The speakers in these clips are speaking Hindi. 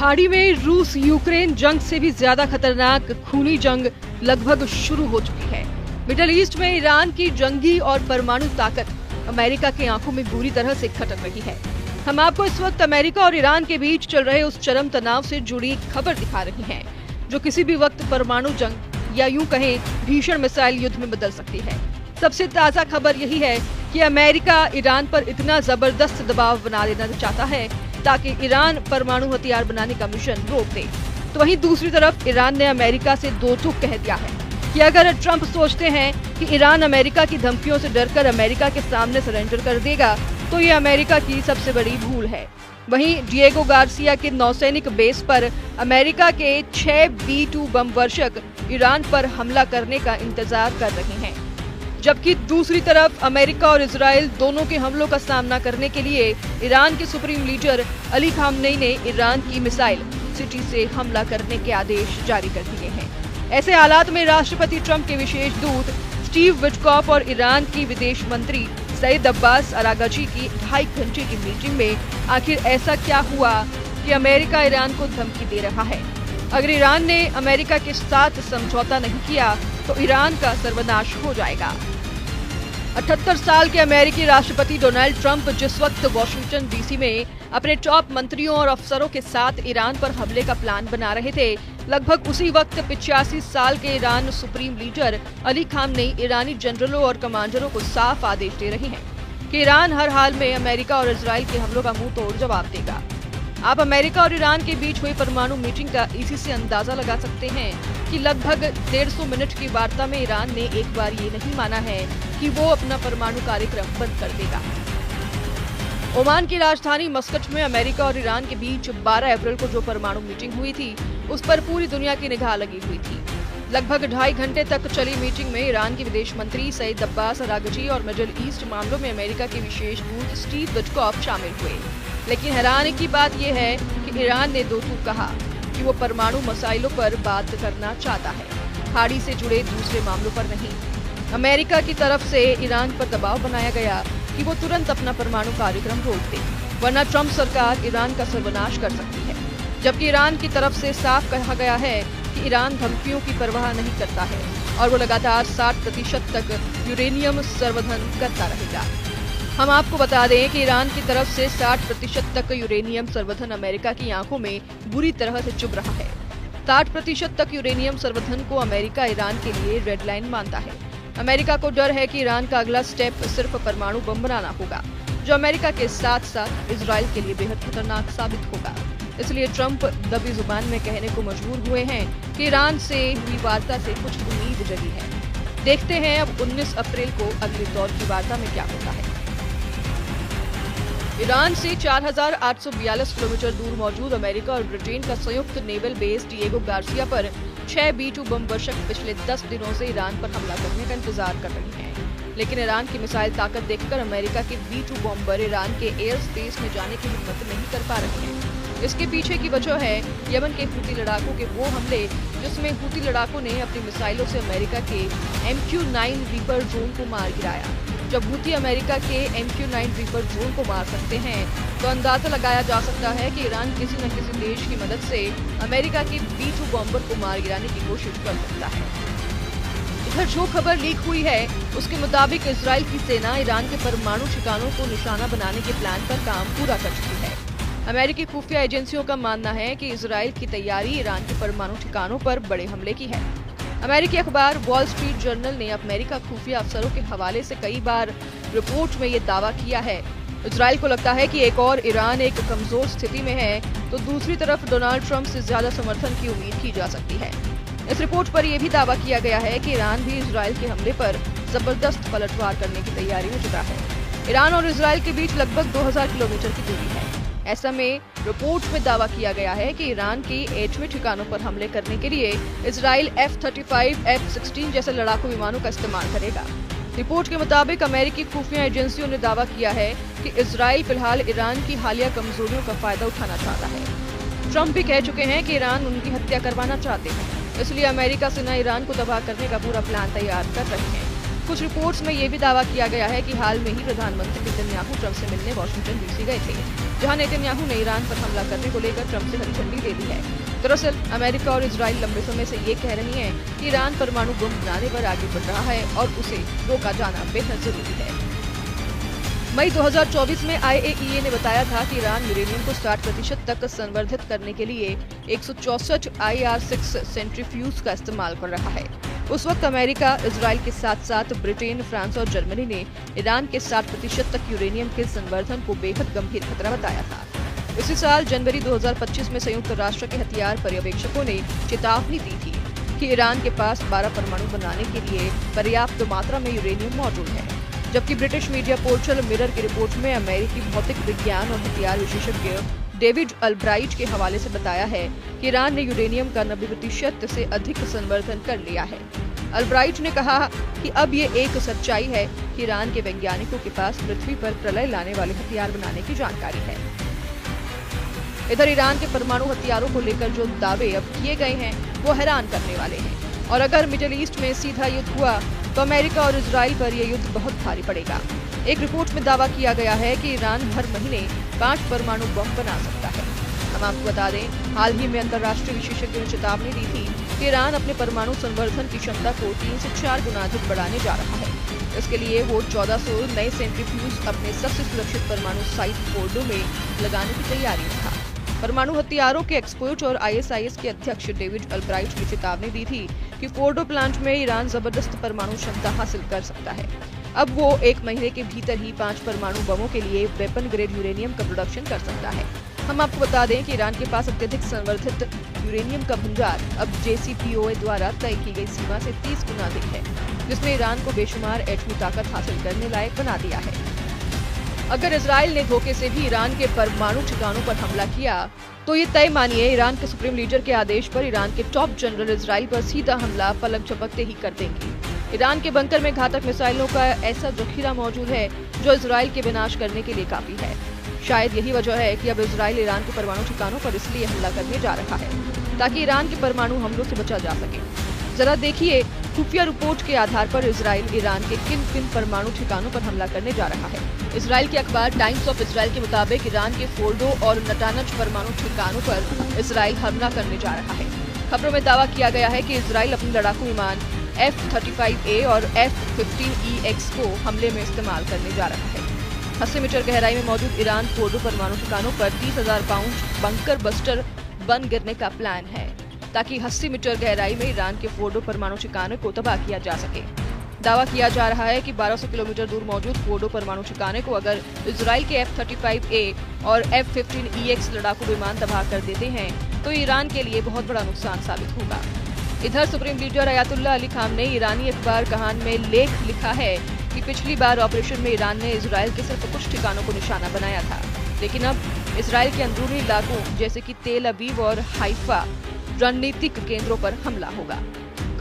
खाड़ी में रूस यूक्रेन जंग से भी ज्यादा खतरनाक खूनी जंग लगभग शुरू हो चुकी है। मिडिल ईस्ट में ईरान की जंगी और परमाणु ताकत अमेरिका की आंखों में बुरी तरह से खटक रही है। हम आपको इस वक्त अमेरिका और ईरान के बीच चल रहे उस चरम तनाव से जुड़ी खबर दिखा रही हैं, जो किसी भी वक्त परमाणु जंग या यूं कहें भीषण मिसाइल युद्ध में बदल सकती है। सबसे ताजा खबर यही है कि अमेरिका ईरान पर इतना जबरदस्त दबाव बना लेना चाहता है ताकि ईरान परमाणु हथियार बनाने का मिशन रोक दे। तो वहीं दूसरी तरफ ईरान ने अमेरिका से दो टूक कह दिया है कि अगर ट्रंप सोचते हैं कि ईरान अमेरिका की धमकियों से डरकर अमेरिका के सामने सरेंडर कर देगा तो ये अमेरिका की सबसे बड़ी भूल है। वहीं डिएगो गार्सिया के नौसैनिक बेस पर अमेरिका के 6 B-2 बम वर्षक ईरान पर हमला करने का इंतजार कर रहे हैं, जबकि दूसरी तरफ अमेरिका और इजराइल दोनों के हमलों का सामना करने के लिए ईरान के सुप्रीम लीडर अली खामनेई ने ईरान की मिसाइल सिटी से हमला करने के आदेश जारी कर दिए हैं। ऐसे हालात में राष्ट्रपति ट्रंप के विशेष दूत स्टीव विटकॉफ और ईरान की विदेश मंत्री सईद अब्बास अरागची की 2.5 घंटे की मीटिंग में आखिर ऐसा क्या हुआ कि अमेरिका ईरान को धमकी दे रहा है। अगर ईरान ने अमेरिका के साथ समझौता नहीं किया तो ईरान का सर्वनाश हो जाएगा। 78 साल के अमेरिकी राष्ट्रपति डोनाल्ड ट्रंप जिस वक्त वॉशिंगटन डीसी में अपने टॉप मंत्रियों और अफसरों के साथ ईरान पर हमले का प्लान बना रहे थे, लगभग उसी वक्त 85 साल के Iran supreme leader Ali Khamenei ईरानी जनरलों और कमांडरों को साफ आदेश दे रहे हैं कि ईरान हर हाल में अमेरिका और इजराइल के हमलों का मुंह तोड़ जवाब देगा। आप अमेरिका और ईरान के बीच हुई परमाणु मीटिंग का इसी से अंदाजा लगा सकते हैं कि लगभग 150 मिनट की वार्ता में ईरान ने एक बार ये नहीं माना है कि वो अपना परमाणु कार्यक्रम बंद कर देगा। ओमान की राजधानी मस्कट में अमेरिका और ईरान के बीच 12 अप्रैल को जो परमाणु मीटिंग हुई थी, उस पर पूरी दुनिया की निगाह लगी हुई थी। लगभग 2.5 घंटे तक चली मीटिंग में ईरान के विदेश मंत्री सईद अब्बास अरागची और मिडिल ईस्ट मामलों में अमेरिका के विशेष दूत स्टीव विटकॉफ शामिल हुए। लेकिन हैरानी की बात यह है कि ईरान ने दो टूक कहा कि वो परमाणु मसाइलों पर बात करना चाहता है, खाड़ी से जुड़े दूसरे मामलों पर नहीं। अमेरिका की तरफ से ईरान पर दबाव बनाया गया कि वो तुरंत अपना परमाणु कार्यक्रम रोक दे, वरना ट्रंप सरकार ईरान का सर्वनाश कर सकती है। जबकि ईरान की तरफ से साफ कहा गया है कि ईरान धमकियों की परवाह नहीं करता है और वो लगातार 60% तक यूरेनियम संवर्धन करता रहेगा। हम आपको बता दें कि ईरान की तरफ से 60% तक यूरेनियम संवर्धन अमेरिका की आंखों में बुरी तरह से चुभ रहा है। 60% तक यूरेनियम संवर्धन को अमेरिका ईरान के लिए रेड लाइन मानता है। अमेरिका को डर है कि ईरान का अगला स्टेप सिर्फ परमाणु बम बनाना होगा, जो अमेरिका के साथ साथ इजराइल के लिए बेहद खतरनाक साबित होगा। इसलिए ट्रंप दबी जुबान में कहने को मजबूर हुए हैं कि ईरान से हुई वार्ता से कुछ उम्मीद जगी है। देखते हैं अब 19 अप्रैल को अगले दौर की वार्ता में क्या होता है। ईरान से 4,842 किलोमीटर दूर मौजूद अमेरिका और ब्रिटेन का संयुक्त नेवल बेस डिएगो गार्सिया पर 6 B-2 बम वर्षक पिछले 10 दिनों से ईरान पर हमला करने का इंतजार कर रही हैं। लेकिन ईरान की मिसाइल ताकत देखकर अमेरिका के B-2 बॉम्बर ईरान के एयर स्पेस में जाने की हिम्मत नहीं कर पा रहे हैं। इसके पीछे की वजह है यमन के हूती लड़ाकों के वो हमले, जिसमें हूती लड़ाकों ने अपनी मिसाइलों से अमेरिका के MQ-9 रीपर ड्रोन को मार गिराया। जब हूती अमेरिका के MQ-9 रीपर ड्रोन को मार सकते हैं तो अंदाजा लगाया जा सकता है कि ईरान किसी न किसी देश की मदद से अमेरिका के B-2 बॉम्बर को मार गिराने की कोशिश कर सकता है। इधर जो खबर लीक हुई है उसके मुताबिक इजराइल की सेना ईरान के परमाणु ठिकानों को निशाना बनाने के प्लान पर काम पूरा कर चुकी है। अमेरिकी खुफिया एजेंसियों का मानना है कि इजराइल की तैयारी ईरान के परमाणु ठिकानों पर बड़े हमले की है। अमेरिकी अखबार वॉल स्ट्रीट जर्नल ने अमेरिका खुफिया अफसरों के हवाले से कई बार रिपोर्ट में ये दावा किया है। इजराइल को लगता है कि एक और ईरान एक कमजोर स्थिति में है तो दूसरी तरफ डोनाल्ड ट्रंप से ज्यादा समर्थन की उम्मीद की जा सकती है। इस रिपोर्ट पर यह भी दावा किया गया है कि ईरान भी इजराइल के हमले पर जबरदस्त पलटवार करने की तैयारी में जुटा है। ईरान और इजराइल के बीच लगभग 2000 किलोमीटर की दूरी है। ऐसा में रिपोर्ट में दावा किया गया है कि ईरान की एटमी ठिकानों पर हमले करने के लिए इजराइल F-35, F-16 जैसे लड़ाकू विमानों का इस्तेमाल करेगा। रिपोर्ट के मुताबिक अमेरिकी खुफिया एजेंसियों ने दावा किया है कि इजराइल फिलहाल ईरान की हालिया कमजोरियों का फायदा उठाना चाहता है। ट्रंप भी कह चुके हैं कि ईरान उनकी हत्या करवाना चाहते हैं, इसलिए अमेरिका सेना ईरान को तबाह करने का पूरा प्लान तैयार कर रही है। कुछ रिपोर्ट्स में ये भी दावा किया गया है कि हाल में ही प्रधानमंत्री नेतन्याहू ट्रंप से मिलने वॉशिंगटन डीसी गए थे, जहां नेतन्याहू ने ईरान पर हमला करने को लेकर ट्रंप से हरी झंडी दे दी है। दरअसल अमेरिका और इजराइल लंबे समय से ये कह रही हैं कि ईरान परमाणु बम बनाने पर आगे बढ़ रहा है और उसे रोका जाना बेहद जरूरी है। मई 2024 में IAEA ने बताया था कि ईरान यूरेनियम को 60% तक संवर्धित करने के लिए 164 IR-6 सेंट्रीफ्यूज का इस्तेमाल कर रहा है। उस वक्त अमेरिका, इजराइल के साथ साथ ब्रिटेन, फ्रांस और जर्मनी ने ईरान के 60% तक यूरेनियम के संवर्धन को बेहद गंभीर खतरा बताया था। इसी साल जनवरी 2025 में संयुक्त राष्ट्र के हथियार पर्यवेक्षकों ने चेतावनी दी थी कि ईरान के पास 12 परमाणु बनाने के लिए पर्याप्त मात्रा में यूरेनियम मौजूद है, जबकि ब्रिटिश मीडिया पोर्टल मिरर की रिपोर्ट में अमेरिकी भौतिक विज्ञान और हथियार विशेषज्ञ डेविड अल्ब्राइट के हवाले से बताया है कि ईरान ने यूरेनियम का 90% से अधिक संवर्धन कर लिया है। अल्ब्राइट ने कहा कि अब ये एक सच्चाई है कि ईरान के वैज्ञानिकों के पास पृथ्वी पर प्रलय लाने वाले हथियार बनाने की जानकारी है। इधर ईरान के परमाणु हथियारों को लेकर जो दावे अब किए गए हैं वो हैरान करने वाले हैं, और अगर मिडिल ईस्ट में सीधा युद्ध हुआ तो अमेरिका और इजराइल पर यह युद्ध बहुत भारी पड़ेगा। एक रिपोर्ट में दावा किया गया है कि ईरान हर महीने 5 परमाणु बम बना सकता है। हम आपको बता दें, हाल ही में अंतर्राष्ट्रीय विशेषज्ञों ने चेतावनी दी थी कि ईरान अपने परमाणु संवर्धन की क्षमता को 3 से 4 गुना अधिक बढ़ाने जा रहा है। इसके लिए वो 1400 नए सेंट्रीफ्यूज अपने सबसे सुरक्षित परमाणु साइट फोर्डो में लगाने की तैयारी में था। परमाणु हथियारों के एक्सपर्ट और ISIS के अध्यक्ष डेविड अल्ब्राइट ने चेतावनी दी थी कि फोर्डो प्लांट में ईरान जबरदस्त परमाणु क्षमता हासिल कर सकता है। अब वो 1 महीने के भीतर ही 5 परमाणु बमों के लिए वेपन ग्रेड यूरेनियम का प्रोडक्शन कर सकता है। हम आपको बता दें कि ईरान के पास अत्यधिक संवर्धित यूरेनियम का भंडार अब JCPOA द्वारा तय की गई सीमा से 30 गुना अधिक है, जिसने ईरान को बेशुमार एटमी ताकत हासिल करने लायक बना दिया है। अगर इजराइल ने धोखे से भी ईरान के परमाणु ठिकानों पर हमला किया तो ये तय मानिए ईरान के सुप्रीम लीडर के आदेश पर ईरान के टॉप जनरल इजराइल पर सीधा हमला पलक झपकते ही कर देंगे। ईरान के बंकर में घातक मिसाइलों का ऐसा जखीरा मौजूद है जो इजराइल के विनाश करने के लिए काफी है। शायद यही वजह है कि अब इजराइल ईरान के परमाणु ठिकानों पर इसलिए हमला करने जा रहा है ताकि ईरान के परमाणु हमलों से बचा जा सके। जरा देखिए खुफिया रिपोर्ट के आधार पर इजराइल ईरान के किन परमाणु ठिकानों पर हमला करने जा रहा है। इजराइल के अखबार टाइम्स ऑफ इजराइल के मुताबिक ईरान के फोर्डो और नटानज परमाणु ठिकानों पर इजराइल हमला करने जा रहा है। खबरों में दावा किया गया है कि इजराइल अपने लड़ाकू विमान F-35A और F-15EX को हमले में इस्तेमाल करने जा रहा है। 80 मीटर गहराई में मौजूद ईरान फोर्डो परमाणु ठिकानों पर 30,000 पाउंड बंकर बस्टर बन गिरने का प्लान है ताकि 80 मीटर गहराई में ईरान के फोर्डो परमाणु ठिकाने को तबाह किया जा सके। दावा किया जा रहा है कि 1200 किलोमीटर दूर मौजूद फोर्डो परमाणु ठिकाने को अगर इजराइल के F-35A और F-15EX लड़ाकू विमान तबाह कर देते हैं तो ईरान के लिए बहुत बड़ा नुकसान साबित होगा। इधर supreme leader Ayatollah Ali Khamenei ने ईरानी अखबार कहान में लेख लिखा है कि पिछली बार ऑपरेशन में ईरान ने इजराइल के सिर्फ कुछ ठिकानों को निशाना बनाया था, लेकिन अब इजराइल के अंदरूनी इलाकों जैसे कि तेल अवीव और हाइफा रणनीतिक केंद्रों पर हमला होगा।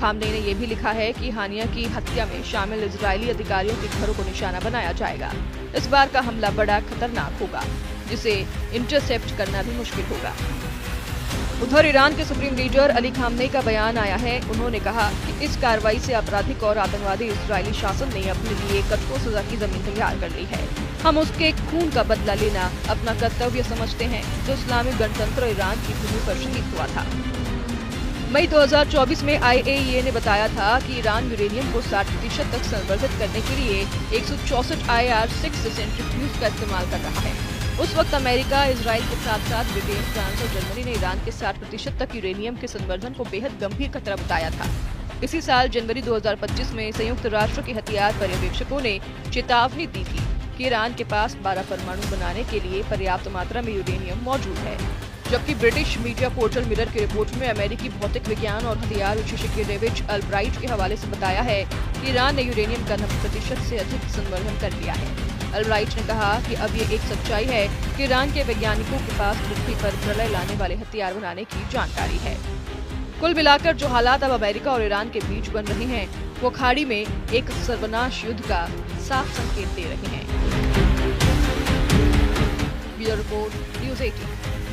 खामनेई ने यह भी लिखा है कि हानिया की हत्या में शामिल इजरायली अधिकारियों के घरों को निशाना बनाया जाएगा। इस बार का हमला बड़ा खतरनाक होगा, जिसे इंटरसेप्ट करना भी मुश्किल होगा। उधर ईरान के सुप्रीम लीडर अली खामनेई का बयान आया है। उन्होंने कहा कि इस कार्रवाई से आपराधिक और आतंकवादी इजरायली शासन ने अपने लिए कठोर सजा की जमीन तैयार कर ली है। हम उसके खून का बदला लेना अपना कर्तव्य समझते हैं, जो इस्लामिक गणतंत्र ईरान की भूमि पर शहीद हुआ था। मई 2024 में IAEA ने बताया था कि ईरान यूरेनियम को 60% तक संवर्धित करने के लिए 164 IR-6 सेंट्रीफ्यूज का इस्तेमाल कर रहा है। उस वक्त अमेरिका, इजराइल के साथ साथ ब्रिटेन, फ्रांस और जर्मनी ने ईरान के 60% तक यूरेनियम के संवर्धन को बेहद गंभीर खतरा बताया था। इसी साल जनवरी 2025 में संयुक्त राष्ट्र के हथियार पर्यवेक्षकों ने चेतावनी दी थी कि ईरान के पास 12 परमाणु बनाने के लिए पर्याप्त मात्रा में यूरेनियम मौजूद है, जबकि ब्रिटिश मीडिया पोर्टल मिरर की रिपोर्ट में अमेरिकी भौतिक विज्ञान और हथियार विशेषज्ञ डेविड अल्ब्राइट के हवाले से बताया है कि ईरान ने यूरेनियम का 90% से अधिक संवर्धन कर लिया है। अल्ब्राइट ने कहा कि अब ये एक सच्चाई है कि ईरान के वैज्ञानिकों के पास पृथ्वी पर प्रलय लाने वाले हथियार बनाने की जानकारी है। कुल मिलाकर जो हालात अब अमेरिका और ईरान के बीच बन रहे हैं, वो खाड़ी में एक सर्वनाश युद्ध का साफ संकेत दे रहे हैं। Bureau report, news 18।